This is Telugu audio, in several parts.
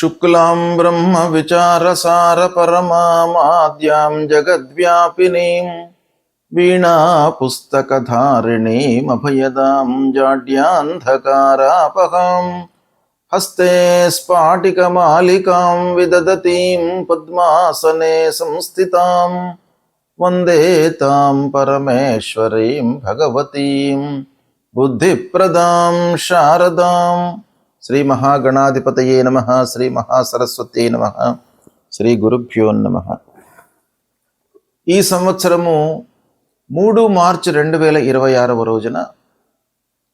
శుక్లాం విచారసార పరమాద్యాం జగద్వ్యాపినీం వీణా పుస్తకధారిణీమభయదాం జాడ్యాంధకారాపహాం హస్తే స్ఫాటికమాలికాం విదదతీం పద్మాసనే సంస్థితాం వందే తాం పరమేశ్వరీం భగవతీం బుద్ధిప్రదాం శారదాం. శ్రీ మహాగణాధిపతయే నమః. శ్రీ మహాసరస్వత్యై నమః. శ్రీ గురుభ్యో నమః. ఈ సంవత్సరము 3 మార్చి 2026 రోజున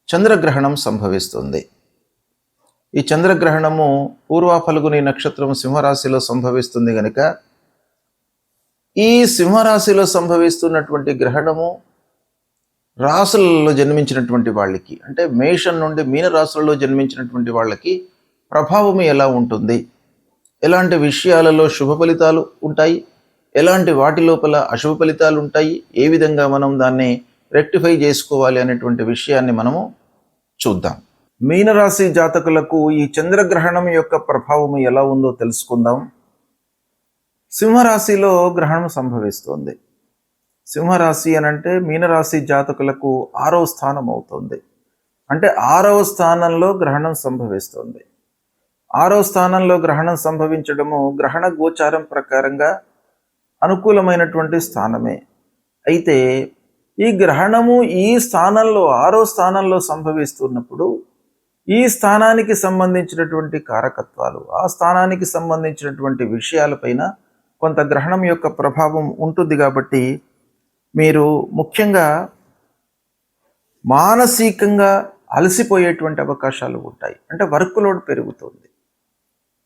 చంద్రగ్రహణం సంభవిస్తుంది. ఈ చంద్రగ్రహణము పూర్వ ఫల్గుని నక్షత్రం సింహరాశిలో సంభవిస్తుంది కనుక ఈ సింహరాశిలో సంభవిస్తున్నటువంటి గ్రహణము రాశులలో జన్మించినటువంటి వాళ్ళకి, అంటే మేషం నుండి మీన రాశులలో జన్మించినటువంటి వాళ్ళకి ప్రభావం ఎలా ఉంటుంది, ఎలాంటి విషయాలలో శుభ ఫలితాలు ఉంటాయి, ఎలాంటి వాటి లోపల అశుభ ఫలితాలు ఉంటాయి, ఏ విధంగా మనం దాన్ని రెక్టిఫై చేసుకోవాలి అనేటువంటి విషయాన్ని మనము చూద్దాం. మీనరాశి జాతకులకు ఈ చంద్రగ్రహణం యొక్క ప్రభావం ఎలా ఉందో తెలుసుకుందాం. సింహరాశిలో గ్రహణం సంభవిస్తుంది. సింహరాశి అనంటే మీనరాశి జాతకులకు 6వ స్థానం అవుతుంది. అంటే 6వ స్థానంలో గ్రహణం సంభవిస్తుంది. 6వ స్థానంలో గ్రహణం సంభవించడము గ్రహణ గోచారం ప్రకారంగా అనుకూలమైనటువంటి స్థానమే. అయితే ఈ గ్రహణము ఈ స్థానంలో 6వ స్థానంలో సంభవిస్తున్నప్పుడు ఈ స్థానానికి సంబంధించినటువంటి కారకత్వాలు, ఆ స్థానానికి సంబంధించినటువంటి విషయాలపైన కొంత గ్రహణం యొక్క ప్రభావం ఉంటుంది. కాబట్టి మీరు ముఖ్యంగా మానసికంగా అలసిపోయేటువంటి అవకాశాలు ఉంటాయి. అంటే వర్క్ లోడ్ పెరుగుతుంది.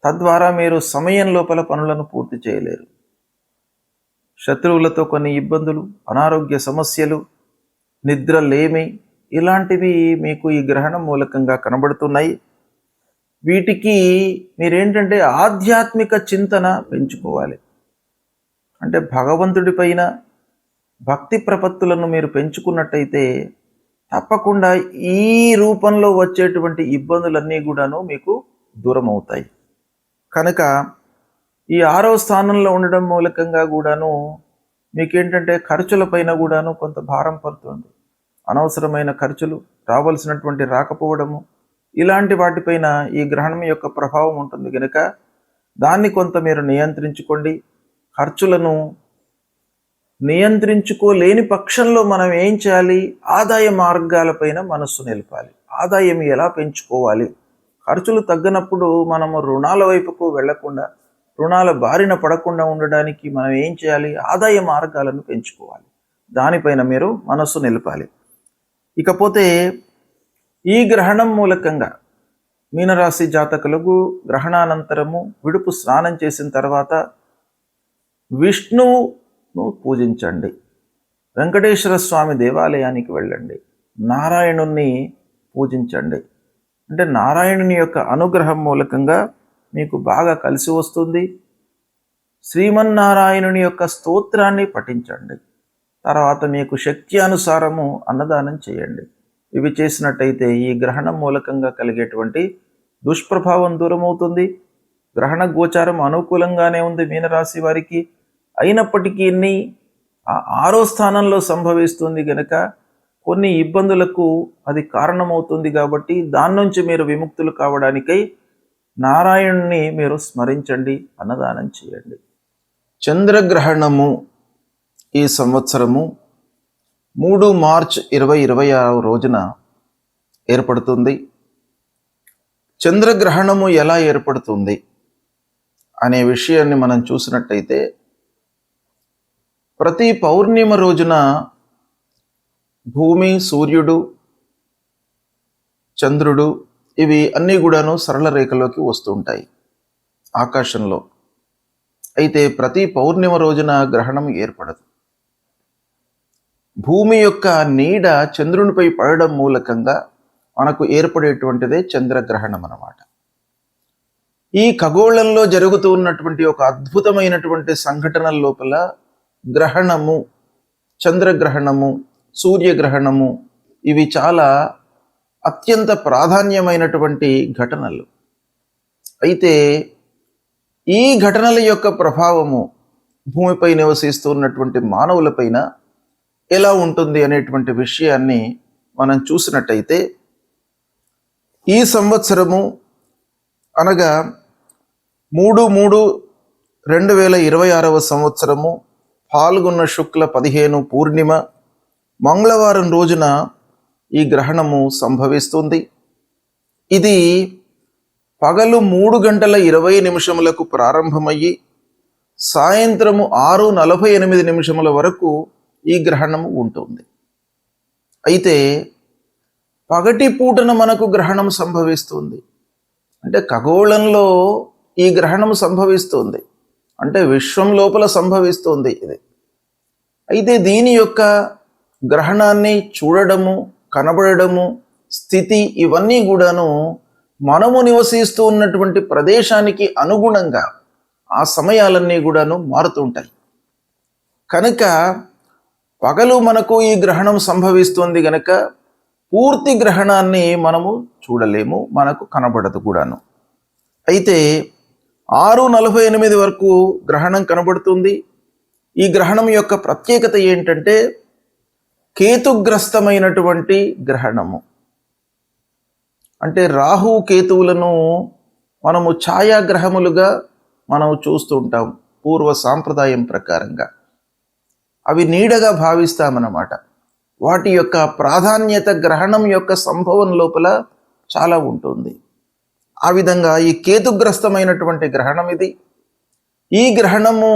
తద్వారా మీరు సమయం లోపల పనులను పూర్తి చేయలేరు. శత్రువులతో కొన్ని ఇబ్బందులు, అనారోగ్య సమస్యలు, నిద్ర లేమి, ఇలాంటివి మీకు ఈ గ్రహణం మూలకంగా కనబడుతున్నాయి. వీటికి మీరేంటంటే ఆధ్యాత్మిక చింతన పెంచుకోవాలి. అంటే భగవంతుడి పైన భక్తి ప్రపత్తులను మీరు పెంచుకున్నట్టయితే తప్పకుండా ఈ రూపంలో వచ్చేటువంటి ఇబ్బందులన్నీ కూడాను మీకు దూరం అవుతాయి. కనుక ఈ 6వ స్థానంలో ఉండడం మూలకంగా కూడాను మీకేంటంటే ఖర్చుల పైన కూడాను కొంత భారం పడుతుంది. అనవసరమైన ఖర్చులు, రావాల్సినటువంటి రాకపోవడము, ఇలాంటి వాటిపైన ఈ గ్రహణం యొక్క ప్రభావం ఉంటుంది కనుక దాన్ని కొంత మీరు నియంత్రించుకోండి. ఖర్చులను నియంత్రించుకోలేని పక్షంలో మనం ఏం చేయాలి? ఆదాయ మార్గాలపైన మనస్సు నిలపాలి. ఆదాయం ఎలా పెంచుకోవాలి? ఖర్చులు తగ్గనప్పుడు మనము రుణాల వైపుకు వెళ్లకుండా, రుణాల బారిన పడకుండా ఉండడానికి మనం ఏం చేయాలి? ఆదాయ మార్గాలను పెంచుకోవాలి. దానిపైన మీరు మనస్సు నిలపాలి. ఇకపోతే ఈ గ్రహణం మూలకంగా మీనరాశి జాతకులకు గ్రహణానంతరము విడుపు స్నానం చేసిన తర్వాత విష్ణువును పూజించండి. వెంకటేశ్వర స్వామి దేవాలయానికి వెళ్ళండి. నారాయణుణ్ణి పూజించండి. అంటే నారాయణుని యొక్క అనుగ్రహం మూలకంగా మీకు బాగా కలిసి వస్తుంది. శ్రీమన్నారాయణుని యొక్క స్తోత్రాన్ని పఠించండి. తర్వాత మీకు శక్తి అనుసారము అన్నదానం చేయండి. ఇవి చేసినట్టయితే ఈ గ్రహణం మూలకంగా కలిగేటువంటి దుష్ప్రభావం దూరమవుతుంది. గ్రహణ గోచారం అనుకూలంగానే ఉంది మీనరాశి వారికి. అయినప్పటికీ 6వ స్థానంలో సంభవిస్తుంది కనుక కొన్ని ఇబ్బందులకు అది కారణమవుతుంది. కాబట్టి దాని నుంచి మీరు విముక్తులు కావడానికై నారాయణుని మీరు స్మరించండి, అన్నదానం చేయండి. చంద్రగ్రహణము ఈ సంవత్సరము 3 మార్చి 2026 రోజున ఏర్పడుతుంది. చంద్రగ్రహణము ఎలా ఏర్పడుతుంది అనే విషయాన్ని మనం చూసినట్టయితే ప్రతి పౌర్ణిమ రోజున భూమి, సూర్యుడు, చంద్రుడు ఇవి అన్నీ కూడాను సరళ రేఖలోకి వస్తుంటాయి ఆకాశంలో. అయితే ప్రతి పౌర్ణిమ రోజున గ్రహణం ఏర్పడదు. భూమి యొక్క నీడ చంద్రునిపై పడడం మూలకంగా మనకు ఏర్పడేటువంటిదే చంద్రగ్రహణం అన్నమాట. ఈ ఖగోళంలో జరుగుతూ ఉన్నటువంటి ఒక అద్భుతమైనటువంటి సంఘటనల లోపల గ్రహణము, చంద్రగ్రహణము, సూర్యగ్రహణము ఇవి చాలా అత్యంత ప్రాధాన్యమైనటువంటి ఘటనలు. అయితే ఈ ఘటనల యొక్క ప్రభావము భూమిపై నివసిస్తున్నటువంటి మానవులపైన ఎలా ఉంటుంది అనేటువంటి విషయాన్ని మనం చూసినట్టయితే, ఈ సంవత్సరము అనగా 3/3/2026 సంవత్సరము పాల్గొన్న శుక్ల 15 పూర్ణిమ మంగళవారం రోజున ఈ గ్రహణము సంభవిస్తుంది. ఇది పగలు 3:20 ప్రారంభమయ్యి సాయంత్రము 6:48 వరకు ఈ గ్రహణము ఉంటుంది. అయితే పగటి పూటన మనకు గ్రహణం సంభవిస్తుంది. అంటే ఖగోళంలో ఈ గ్రహణం సంభవిస్తుంది, అంటే విశ్వం లోపల సంభవిస్తుంది ఇది. అయితే దీని యొక్క గ్రహణాన్ని చూడడము, కనబడము, స్థితి ఇవన్నీ కూడాను మనము నివసిస్తూ ఉన్నటువంటి ప్రదేశానికి అనుగుణంగా ఆ సమయాలన్నీ కూడాను మారుతుంటాయి. కనుక పగలు మనకు ఈ గ్రహణం సంభవిస్తుంది గనక పూర్తి గ్రహణాన్ని మనము చూడలేము, మనకు కనబడదు కూడాను. అయితే 6:48 వరకు గ్రహణం కనబడుతుంది. ఈ గ్రహణం యొక్క ప్రత్యేకత ఏంటంటే కేతుగ్రస్తమైనటువంటి గ్రహణము. అంటే రాహు కేతువులను మనము ఛాయాగ్రహములుగా మనం చూస్తుంటాం పూర్వ సాంప్రదాయం ప్రకారంగా. అవి నీడగా భావిస్తామన్నమాట. వాటి యొక్క ప్రాధాన్యత గ్రహణం యొక్క సంభవం లోపల చాలా ఉంటుంది. ఆ విధంగా ఈ కేతుగ్రస్తమైనటువంటి గ్రహణం ఇది. ఈ గ్రహణము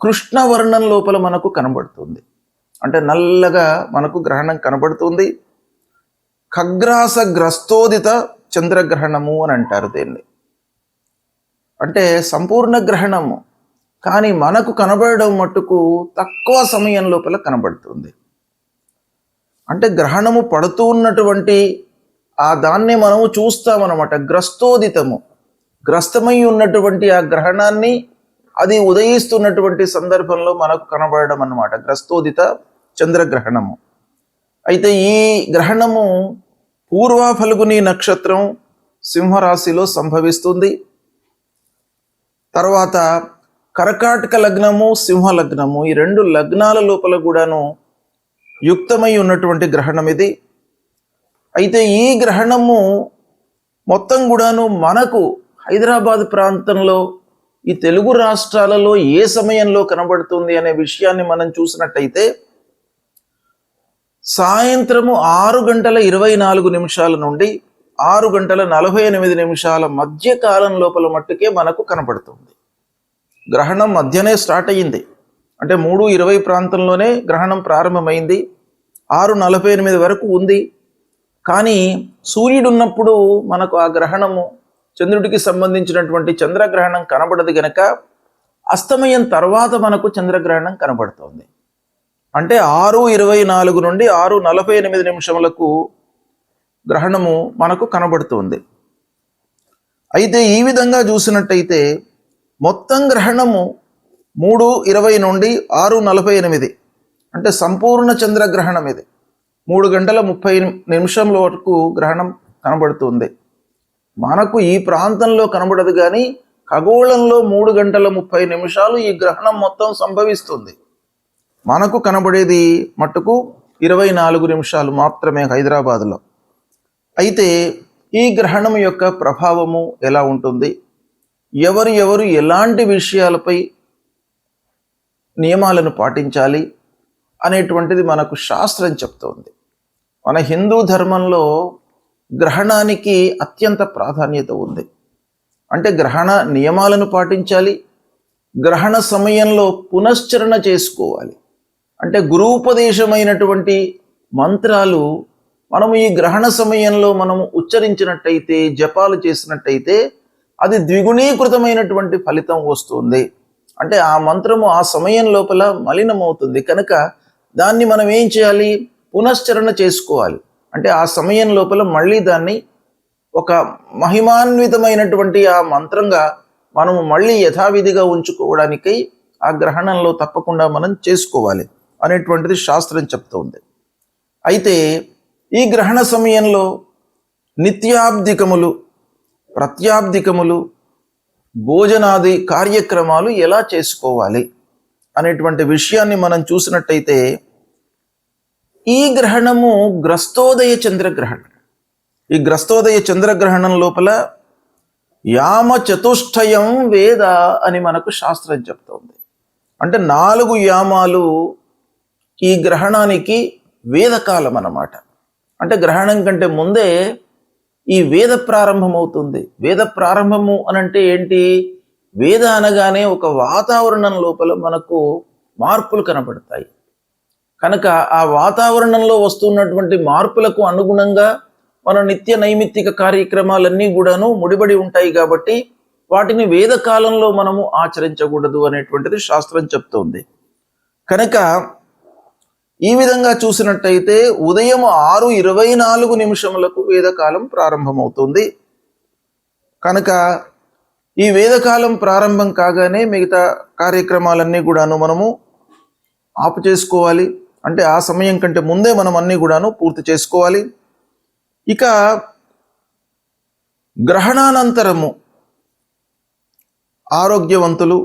కృష్ణవర్ణం లోపల మనకు కనబడుతుంది. అంటే నల్లగా మనకు గ్రహణం కనబడుతుంది. ఖగ్రాస గ్రస్తోదిత చంద్రగ్రహణము అని అంటారు దీన్ని. అంటే సంపూర్ణ గ్రహణము, కానీ మనకు కనబడడం మట్టుకు తక్కువ సమయం లోపల కనబడుతుంది. అంటే గ్రహణము పడుతూ ఉన్నటువంటి ఆ దాన్ని మనము చూస్తామన్నమాట. గ్రస్తోదితము, గ్రస్తమై ఉన్నటువంటి ఆ గ్రహణాన్ని అది ఉదయిస్తున్నటువంటి సందర్భంలో మనకు కనబడడం అన్నమాట, గ్రస్తోదిత చంద్రగ్రహణము. అయితే ఈ గ్రహణము పూర్వ ఫల్గుని నక్షత్రం సింహరాశిలో సంభవిస్తుంది. తర్వాత కర్కాటక లగ్నము, సింహ లగ్నము, ఈ 2 లగ్నాల లోపల కూడాను యుక్తమై ఉన్నటువంటి గ్రహణం ఇది. అయితే ఈ గ్రహణము మొత్తం కూడాను మనకు హైదరాబాద్ ప్రాంతంలో ఈ తెలుగు రాష్ట్రాలలో ఏ సమయంలో కనబడుతుంది అనే విషయాన్ని మనం చూసినట్టయితే సాయంత్రము 6:24 నుండి 6:48 మధ్య కాలం లోపల మట్టుకే మనకు కనబడుతుంది. గ్రహణం మధ్యనే స్టార్ట్ అయ్యింది. అంటే 3:20 ప్రాంతంలోనే గ్రహణం ప్రారంభమైంది, 6:48 వరకు ఉంది. కానీ సూర్యుడు ఉన్నప్పుడు మనకు ఆ గ్రహణము, చంద్రుడికి సంబంధించినటువంటి చంద్రగ్రహణం కనబడదు గనక అస్తమయం తర్వాత మనకు చంద్రగ్రహణం కనబడుతుంది. అంటే 6:24 నుండి 6:48 గ్రహణము మనకు కనబడుతుంది. అయితే ఈ విధంగా చూసినట్టయితే మొత్తం గ్రహణము 3:20 నుండి 6:48, అంటే సంపూర్ణ చంద్రగ్రహణం ఇది. 3:30 వరకు గ్రహణం కనబడుతుంది. మనకు ఈ ప్రాంతంలో కనబడదు, కానీ ఖగోళంలో 3:30 ఈ గ్రహణం మొత్తం సంభవిస్తుంది. మనకు కనబడేది మట్టుకు 24 నిమిషాలు మాత్రమే హైదరాబాదులో. అయితే ఈ గ్రహణం యొక్క ప్రభావము ఎలా ఉంటుంది, ఎవరు ఎలాంటి విషయాలపై నియమాలను పాటించాలి అనేటువంటిది మనకు శాస్త్రం చెప్తోంది. మన హిందూ ధర్మంలో గ్రహణానికి అత్యంత ప్రాధాన్యత ఉంది. అంటే గ్రహణ నియమాలను పాటించాలి, గ్రహణ సమయంలో పునశ్చరణ చేసుకోవాలి. అంటే గురూపదేశమైనటువంటి మంత్రాలు మనము ఈ గ్రహణ సమయంలో మనము ఉచ్చరించినట్టయితే, జపాలు చేసినట్టయితే అది ద్విగుణీకృతమైనటువంటి ఫలితం వస్తుంది. అంటే ఆ మంత్రము ఆ సమయం లోపల మలినమవుతుంది కనుక దాన్ని మనం ఏం చేయాలి, పునశ్చరణ చేసుకోవాలి. అంటే ఆ సమయం లోపల మళ్ళీ దాన్ని ఒక మహిమాన్వితమైనటువంటి ఆ మంత్రంగా మనము మళ్ళీ యథావిధిగా ఉంచుకోవడానికై ఆ గ్రహణంలో తప్పకుండా మనం చేసుకోవాలి అనేటువంటిది శాస్త్రం చెప్తోంది. అయితే ఈ గ్రహణ సమయంలో నిత్యాబ్దికములు, ప్రత్యాబ్దికములు, భోజనాది కార్యక్రమాలు ఎలా చేసుకోవాలి అనేటువంటి విషయాన్ని మనం చూసినట్టయితే, ఈ గ్రహణము గ్రస్తోదయ చంద్రగ్రహణం. ఈ గ్రస్తోదయ చంద్రగ్రహణం లోపల యామ చతుష్టయం వేద అని మనకు శాస్త్రం చెప్తోంది. అంటే 4 యామాలు ఈ గ్రహణానికి వేదకాలం అన్నమాట. అంటే గ్రహణం కంటే ముందే ఈ వేద ప్రారంభమవుతుంది. వేద ప్రారంభము అనంటే ఏంటి? వేద అనగానే ఒక వాతావరణం లోపల మనకు మార్పులు కనబడతాయి. కనుక ఆ వాతావరణంలో వస్తున్నటువంటి మార్పులకు అనుగుణంగా మన నిత్య నైమిత్తిక కార్యక్రమాలన్నీ కూడాను ముడిపడి ఉంటాయి. కాబట్టి వాటిని వేదకాలంలో మనము ఆచరించకూడదు అనేటువంటిది శాస్త్రం చెప్తోంది. కనుక ఈ విధంగా చూసినట్టయితే ఉదయం 6:24 వేదకాలం ప్రారంభమవుతుంది. కనుక ఈ వేదకాలం ప్రారంభం కాగానే మిగతా కార్యక్రమాలన్నీ కూడాను మనము ఆపు చేసుకోవాలి. అంటే ఆ సమయం కంటే ముందే మనం అన్నీ కూడాను పూర్తి చేసుకోవాలి. ఇక గ్రహణానంతరము ఆరోగ్యవంతులు,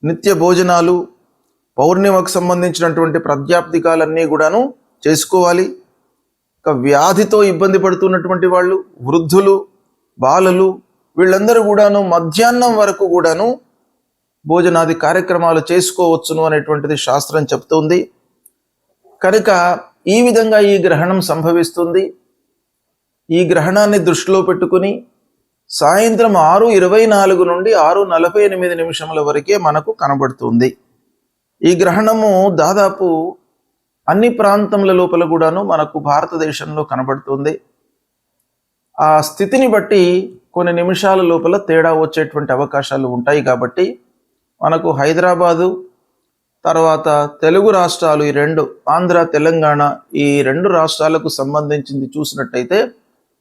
నిత్య భోజనాలు, పౌర్ణిమకు సంబంధించినటువంటి ప్రాత్యాప్తికాలన్నీ కూడాను చేసుకోవాలి. ఇక వ్యాధితో ఇబ్బంది పడుతున్నటువంటి వాళ్ళు, వృద్ధులు, బాలలు, వీళ్ళందరూ కూడాను మధ్యాహ్నం వరకు కూడాను భోజనాది కార్యక్రమాలు చేసుకోవచ్చును అనేటువంటిది శాస్త్రం చెప్తుంది. కనుక ఈ విధంగా ఈ గ్రహణం సంభవిస్తుంది. ఈ గ్రహణాన్ని దృష్టిలో పెట్టుకుని సాయంత్రం 6:24 నుండి 6:48 వరకే మనకు కనబడుతుంది. ఈ గ్రహణము దాదాపు అన్ని ప్రాంతముల లోపల కూడాను మనకు భారతదేశంలో కనబడుతుంది. ఆ స్థితిని బట్టి కొన్ని నిమిషాల లోపల తేడా వచ్చేటువంటి అవకాశాలు ఉంటాయి. కాబట్టి మనకు హైదరాబాదు, తర్వాత తెలుగు రాష్ట్రాలు, ఈ 2 ఆంధ్ర, తెలంగాణ, ఈ 2 రాష్ట్రాలకు సంబంధించింది చూసినట్టయితే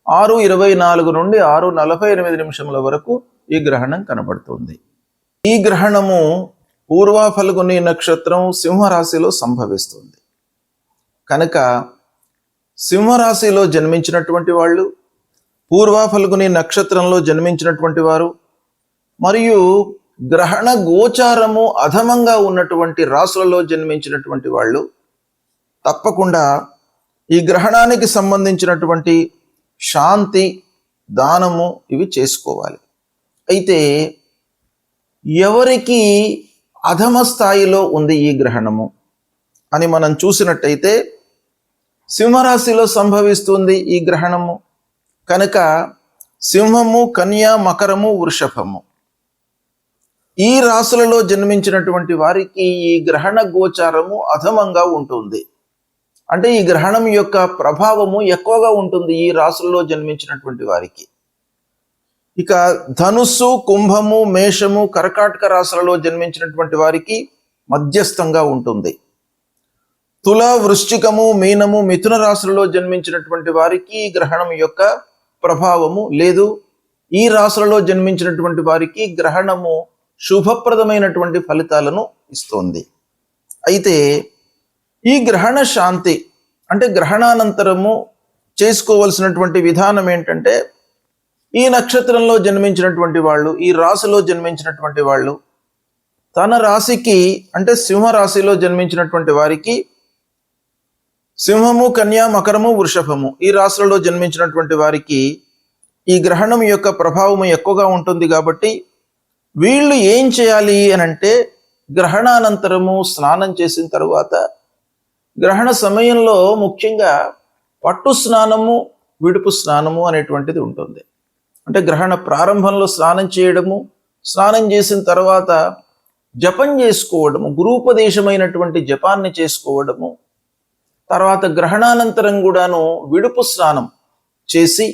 6:24 నుండి 6:48 వరకు ఈ గ్రహణం కనబడుతుంది. ఈ గ్రహణము పూర్వ ఫల్గుని నక్షత్రం సింహరాశిలో సంభవిస్తుంది. కనుక సింహరాశిలో జన్మించినటువంటి వాళ్ళు, పూర్వ ఫల్గుని నక్షత్రంలో జన్మించినటువంటి వారు, మరియు గ్రహణ గోచారము అధమంగా ఉన్నటువంటి రాశులలో జన్మించినటువంటి వాళ్ళు తప్పకుండా ఈ గ్రహణానికి సంబంధించినటువంటి శాంతి, దానము ఇవి చేసుకోవాలి. అయితే ఎవరికి అధమ స్థాయిలో ఉంది ఈ గ్రహణము అని మనం చూసినట్టయితే, సింహరాశిలో సంభవిస్తుంది ఈ గ్రహణము. కనుక సింహము, కన్య, మకరము, వృషభము, ఈ రాశులలో జన్మించినటువంటి వారికి ఈ గ్రహణ గోచారము అధమంగా ఉంటుంది. అంటే ఈ గ్రహణం యొక్క ప్రభావము ఎక్కువగా ఉంటుంది ఈ రాశుల్లో జన్మించినటువంటి వారికి. ఇక ధనుస్సు, కుంభము, మేషము, కర్కాటక రాశులలో జన్మించినటువంటి వారికి మధ్యస్థంగా ఉంటుంది. తుల, వృశ్చికము, మీనము, మిథున రాశులలో జన్మించినటువంటి వారికి గ్రహణం యొక్క ప్రభావము లేదు. ఈ రాశులలో జన్మించినటువంటి వారికి గ్రహణము శుభప్రదమైనటువంటి ఫలితాలను ఇస్తోంది. అయితే ఈ గ్రహణ శాంతి అంటే గ్రహణానంతరము చేసుకోవలసినటువంటి విధానం ఏంటంటే, ఈ నక్షత్రంలో జన్మించినటువంటి వాళ్ళు, ఈ రాశిలో జన్మించినటువంటి వాళ్ళు తన రాశికి అంటే సింహరాశిలో జన్మించినటువంటి వారికి సింహము, కన్య, మకరము, వృషభము ఈ రాశులలో జన్మించినటువంటి వారికి ఈ గ్రహణం యొక్క ప్రభావము ఎక్కువగా ఉంటుంది. కాబట్టి వీళ్ళు ఏం చేయాలి అని అంటే, గ్రహణానంతరము స్నానం చేసిన తరువాత గ్రహణ సమయంలో ముఖ్యంగా పట్టు స్నానము, విడుపు స్నానము అనేటువంటిది ఉంటుంది. అంటే గ్రహణ ప్రారంభంలో స్నానం చేయడము, స్నానం చేసిన తర్వాత జపం చేసుకోవడము, గురూపదేశమైనటువంటి జపాన్ని చేసుకోవడము, తర్వాత గ్రహణానంతరం కూడాను విడుపు స్నానం చేసి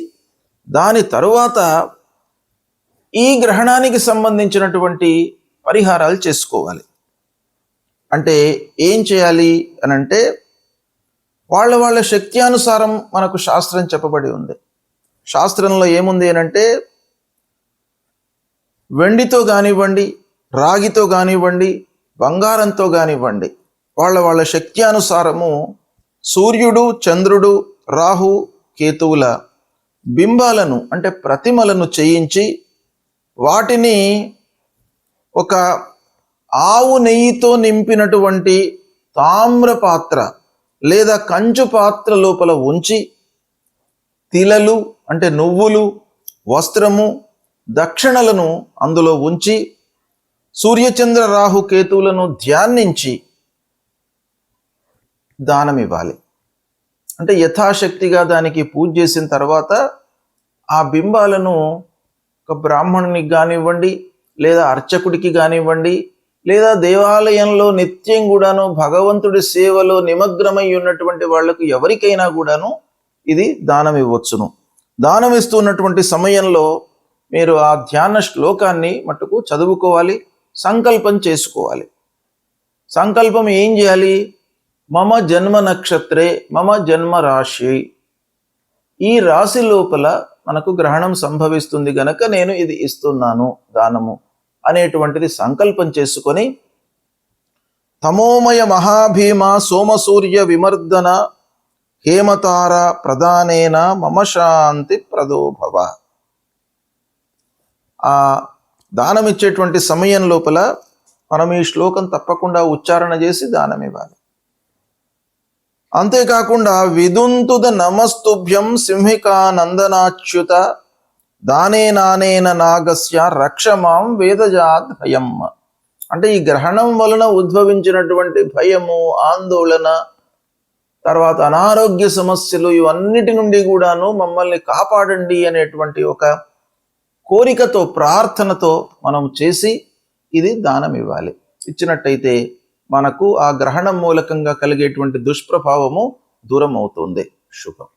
దాని తరువాత ఈ గ్రహణానికి సంబంధించినటువంటి పరిహారాలు చేసుకోవాలి. అంటే ఏం చేయాలి అని అంటే, వాళ్ళ శక్త్యానుసారం మనకు శాస్త్రం చెప్పబడి ఉంది. శాస్త్రంలో ఏముంది అని అంటే, వెండితో కానివ్వండి, రాగితో కానివ్వండి, బంగారంతో కానివ్వండి, వాళ్ళ శక్త్యానుసారము సూర్యుడు, చంద్రుడు, రాహు, కేతువుల బింబాలను అంటే ప్రతిమలను చేయించి వాటిని ఒక ఆవు నెయ్యితో నింపినటువంటి తామ్ర పాత్ర లేదా కంచు పాత్ర లోపల ఉంచి తిలలు అంటే నువ్వులు, వస్త్రము, దక్షిణలను అందులో ఉంచి సూర్యచంద్ర రాహు కేతువులను ధ్యానించి దానం ఇవ్వాలి. అంటే యథాశక్తిగా దానికి పూజ చేసిన తర్వాత ఆ బింబాలను ఒక బ్రాహ్మణునికి కానివ్వండి, లేదా అర్చకుడికి కానివ్వండి, లేదా దేవాలయంలో నిత్యం కూడాను భగవంతుడి సేవలో నిమగ్నమై ఉన్నటువంటి వాళ్లకు ఎవరికైనా కూడాను ఇది దానం ఇవ్వచ్చును. దానం ఇస్తున్నటువంటి సమయంలో మీరు ఆ ధ్యాన శ్లోకాన్ని మట్టుకు చదువుకోవాలి, సంకల్పం చేసుకోవాలి. సంకల్పం ఏం చేయాలి? మమ జన్మ నక్షత్రే మమ జన్మ రాశి, ఈ రాశి లోపల మనకు గ్రహణం సంభవిస్తుంది గనక నేను ఇది ఇస్తున్నాను దానము అనేటువంటిది సంకల్పం చేసుకొని తమోమయ మహాభీమ సోమసూర్య విమర్దన హేమతార ప్రధానేన మమ శాంతి ప్రదోభవ. ఆ దానం ఇచ్చేటువంటి సమయం లోపల మనం ఈ శ్లోకం తప్పకుండా ఉచ్చారణ చేసి దానం ఇవ్వాలి. అంతేకాకుండా విదుంతుద నమస్తుభ్యం సింహికా నందనాచ్యుత దానే నానేన నాగస్య రక్షమాం వేదజాత్ భయం. అంటే ఈ గ్రహణం వలన ఉద్భవించినటువంటి భయము, ఆందోళన, తర్వాత అనారోగ్య సమస్యలు, ఇవన్నిటి నుండి కూడాను మమ్మల్ని కాపాడండి అనేటువంటి ఒక కోరికతో, ప్రార్థనతో మనం చేసి ఇది దానం ఇవ్వాలి. ఇచ్చినట్టయితే మనకు ఆ గ్రహణం మూలకంగా కలిగేటువంటి దుష్ప్రభావము దూరం అవుతుంది. శుభం.